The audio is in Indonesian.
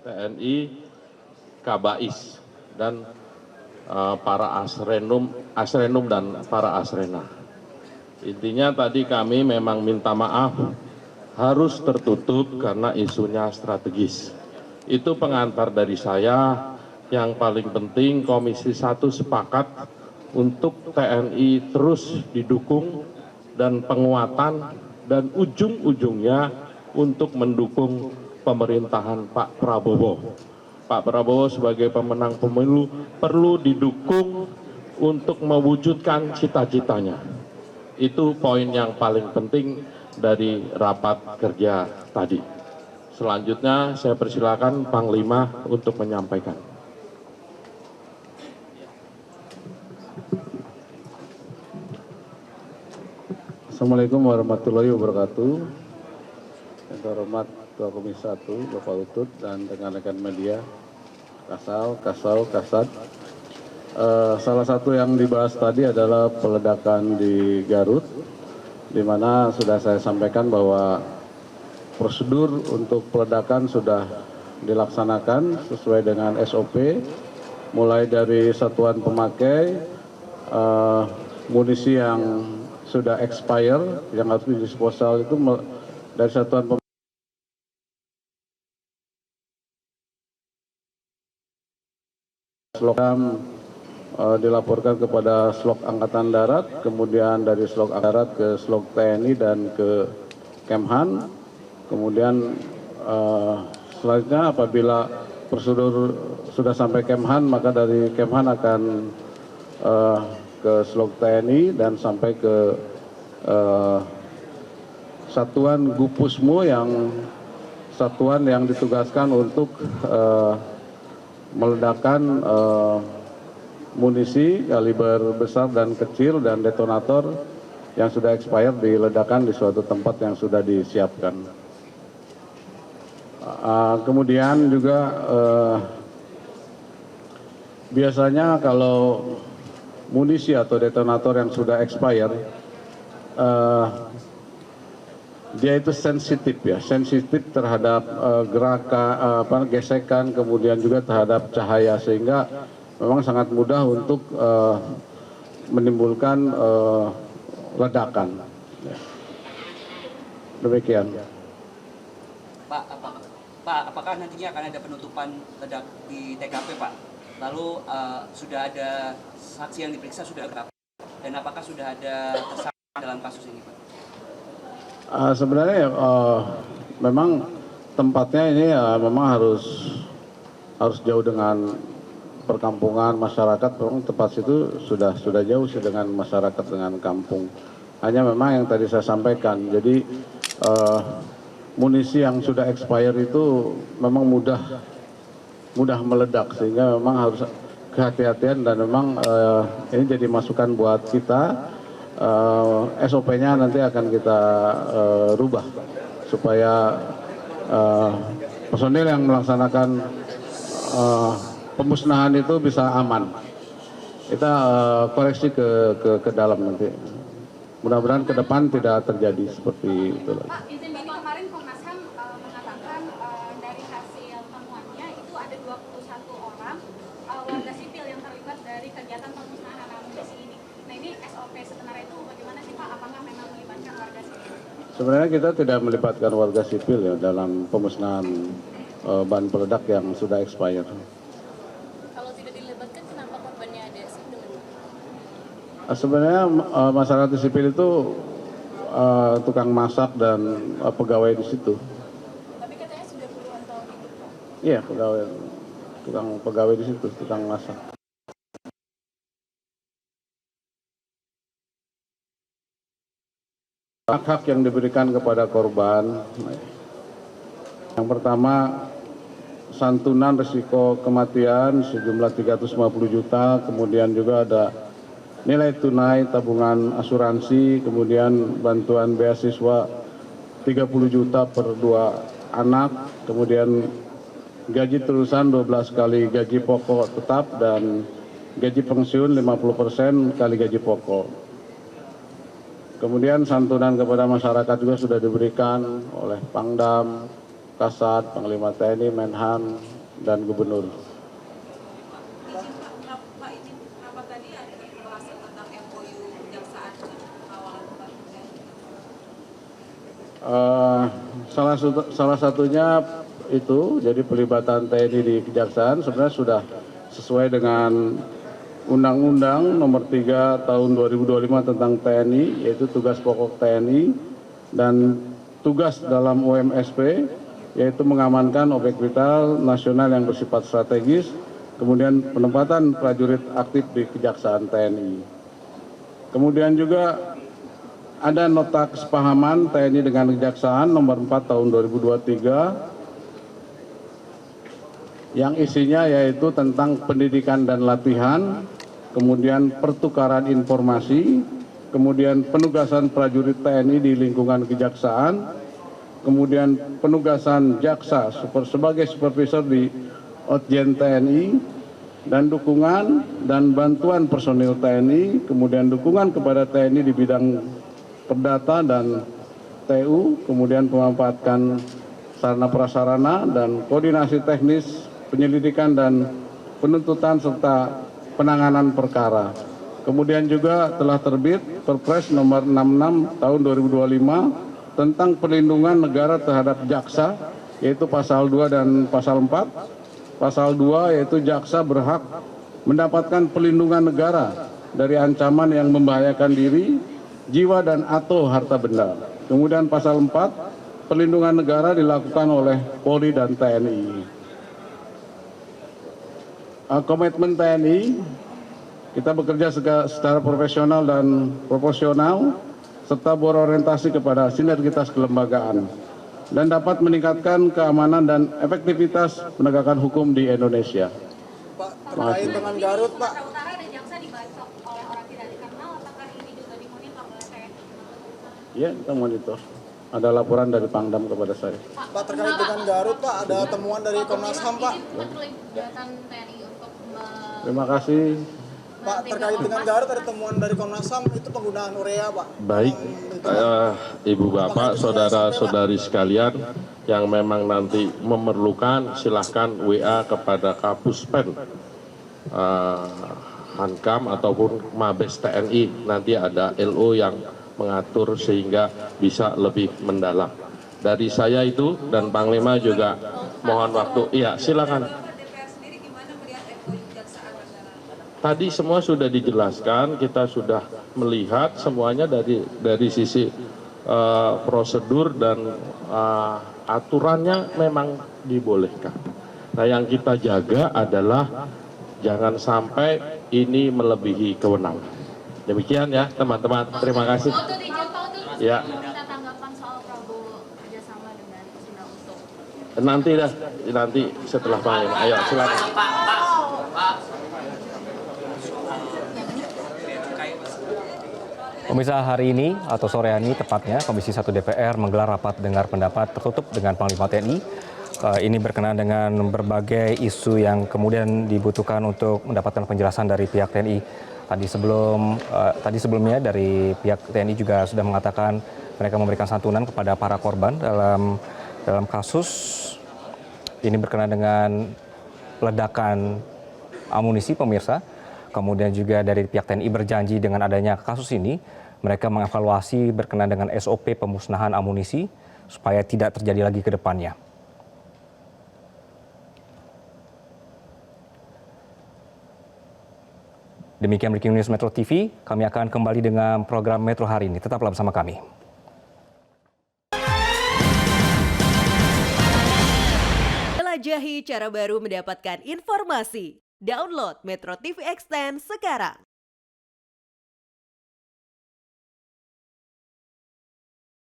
TNI, Kabais, dan para asrenum dan para asrena. Intinya tadi kami memang minta maaf harus tertutup karena isunya strategis. Itu pengantar dari saya. Yang paling penting Komisi 1 sepakat untuk TNI terus didukung dan penguatan dan ujung-ujungnya untuk mendukung pemerintahan Pak Prabowo. Pak Prabowo sebagai pemenang pemilu perlu didukung untuk mewujudkan cita-citanya. Itu poin yang paling penting dari rapat kerja tadi. Selanjutnya saya persilakan Panglima untuk menyampaikan. Assalamualaikum warahmatullahi wabarakatuh. Yang terhormat Ketua Komisi 1, Bapak Utut, dan rekan-rekan media, Kasat. Salah satu yang dibahas tadi adalah peledakan di Garut, di mana sudah saya sampaikan bahwa prosedur untuk peledakan sudah dilaksanakan sesuai dengan SOP, mulai dari satuan pemakai, munisi yang sudah expire yang harus didisposal itu dari satuan Slokam dilaporkan kepada Slok Angkatan Darat, kemudian dari Slok Angkatan Darat ke Slok TNI dan ke Kemhan. Kemudian selanjutnya apabila prosedur sudah sampai Kemhan, maka dari Kemhan akan ke Slok TNI dan sampai ke Satuan Gupusmu, yang satuan yang ditugaskan untuk meledakkan munisi kaliber besar dan kecil dan detonator yang sudah expired diledakkan di suatu tempat yang sudah disiapkan. Kemudian juga biasanya kalau munisi atau detonator yang sudah expire, dia itu sensitif terhadap gesekan, kemudian juga terhadap cahaya, sehingga memang sangat mudah untuk menimbulkan ledakan. Demikian. Pak, apakah nantinya akan ada penutupan ledak di TKP, Pak? Lalu sudah ada saksi yang diperiksa, sudah berapa? Dan apakah sudah ada tersangka dalam kasus ini, Pak? Sebenarnya memang tempatnya ini memang harus jauh dengan perkampungan masyarakat. Memang tempat situ sudah jauh sih dengan masyarakat, dengan kampung. Hanya memang yang tadi saya sampaikan, jadi munisi yang sudah expire itu memang mudah meledak, sehingga memang harus kehati-hatian, dan memang ini jadi masukan buat kita. SOP-nya nanti akan kita rubah supaya personil yang melaksanakan pemusnahan itu bisa aman. Kita koreksi ke dalam nanti. Mudah-mudahan ke depan tidak terjadi seperti itu. Pak, izin Bapak, kemarin Komnas HAM mengatakan dari hasil temuannya itu ada 21 orang warga sipil yang terlibat dari kegiatan pemusnahan amunisi ini. Nah, ini SOP sebenarnya itu bagaimana sih, Pak? Apakah memang melibatkan warga sipil? Sebenarnya kita tidak melibatkan warga sipil ya dalam pemusnahan bahan peledak yang sudah expire. Kalau tidak dilibatkan, kenapa korbannya ada sipil? Sebenarnya masyarakat sipil itu tukang masak dan pegawai di situ. Tapi katanya sudah puluhan tahun hidup, Pak. Iya, tukang pegawai di situ, tukang masak. Hak-hak yang diberikan kepada korban, yang pertama santunan risiko kematian sejumlah 350 juta, kemudian juga ada nilai tunai tabungan asuransi, kemudian bantuan beasiswa 30 juta per 2 anak, kemudian gaji terusan 12 kali gaji pokok tetap, dan gaji pensiun 50% kali gaji pokok. Kemudian santunan kepada masyarakat juga sudah diberikan oleh Pangdam, Kasat, Panglima TNI, Menhan, dan Gubernur. Pak, izin kenapa tadi ada informasi tentang MOU kejaksaan dengan pengawalan Salah satunya itu, jadi pelibatan TNI di Kejaksaan sebenarnya sudah sesuai dengan Undang-Undang Nomor 3 Tahun 2025 tentang TNI, yaitu tugas pokok TNI dan tugas dalam UMSP, yaitu mengamankan objek vital nasional yang bersifat strategis, kemudian penempatan prajurit aktif di Kejaksaan TNI. Kemudian juga ada nota kesepahaman TNI dengan Kejaksaan nomor 4 tahun 2023 yang isinya yaitu tentang pendidikan dan latihan, kemudian pertukaran informasi, kemudian penugasan prajurit TNI di lingkungan Kejaksaan, kemudian penugasan jaksa sebagai supervisor di Otjen TNI, dan dukungan dan bantuan personil TNI, kemudian dukungan kepada TNI di bidang perdata dan TU, kemudian memanfaatkan sarana prasarana dan koordinasi teknis penyelidikan dan penuntutan serta penanganan perkara. Kemudian juga telah terbit Perpres nomor 66 tahun 2025 tentang perlindungan negara terhadap jaksa, yaitu pasal 2 dan pasal 4. Pasal 2 yaitu jaksa berhak mendapatkan perlindungan negara dari ancaman yang membahayakan diri, jiwa dan atau harta benda. Kemudian pasal 4, perlindungan negara dilakukan oleh Polri dan TNI. Komitmen TNI, kita bekerja secara profesional dan proporsional, serta berorientasi kepada sinergitas kelembagaan, dan dapat meningkatkan keamanan dan efektivitas penegakan hukum di Indonesia. Pak, terkait dengan Garut, Pak. Sumatera Utara ada jaksa dibacok oleh orang tidak dikenal, apakah ini juga dimonitor oleh TNI? Ya, kita monitor. Ada laporan dari Pangdam kepada saya. Pak, terkait dengan Garut, Pak, ada temuan dari Komnas HAM, Pak. Keterlibatan TNI untuk Terima kasih. Pak, terkait dengan Garut ada temuan dari Komnas HAM itu penggunaan urea, Pak. Baik, Ibu Bapak, saudara-saudari sekalian yang memang nanti memerlukan silahkan WA kepada Kapuspen Hankam ataupun Mabes TNI. Nanti ada LO yang mengatur sehingga bisa lebih mendalam. Dari saya itu dan Panglima juga mohon waktu. Iya, silakan. DPR sendiri gimana melihat MOU kejaksaan negara? Tadi semua sudah dijelaskan, kita sudah melihat semuanya dari sisi prosedur dan aturannya memang dibolehkan. Nah, yang kita jaga adalah jangan sampai ini melebihi kewenangan. Demikian ya teman-teman, terima kasih. Ya. Minta tanggapan soal Prabowo kerjasama dengan Cina untuk Nanti setelah Panglima. Ayo silakan. Pemirsa, hari ini atau sore ini tepatnya Komisi 1 DPR menggelar rapat dengar pendapat tertutup dengan Panglima TNI. Ini berkenaan dengan berbagai isu yang kemudian dibutuhkan untuk mendapatkan penjelasan dari pihak TNI. Tadi sebelumnya dari pihak TNI juga sudah mengatakan mereka memberikan santunan kepada para korban dalam kasus ini berkenaan dengan ledakan amunisi, pemirsa. Kemudian juga dari pihak TNI berjanji dengan adanya kasus ini mereka mengevaluasi berkenaan dengan SOP pemusnahan amunisi supaya tidak terjadi lagi ke depannya. Demikian Breaking News Metro TV, kami akan kembali dengan program Metro hari ini. Tetaplah bersama kami. Jelajahi cara baru mendapatkan informasi. Download Metro TV Extend sekarang.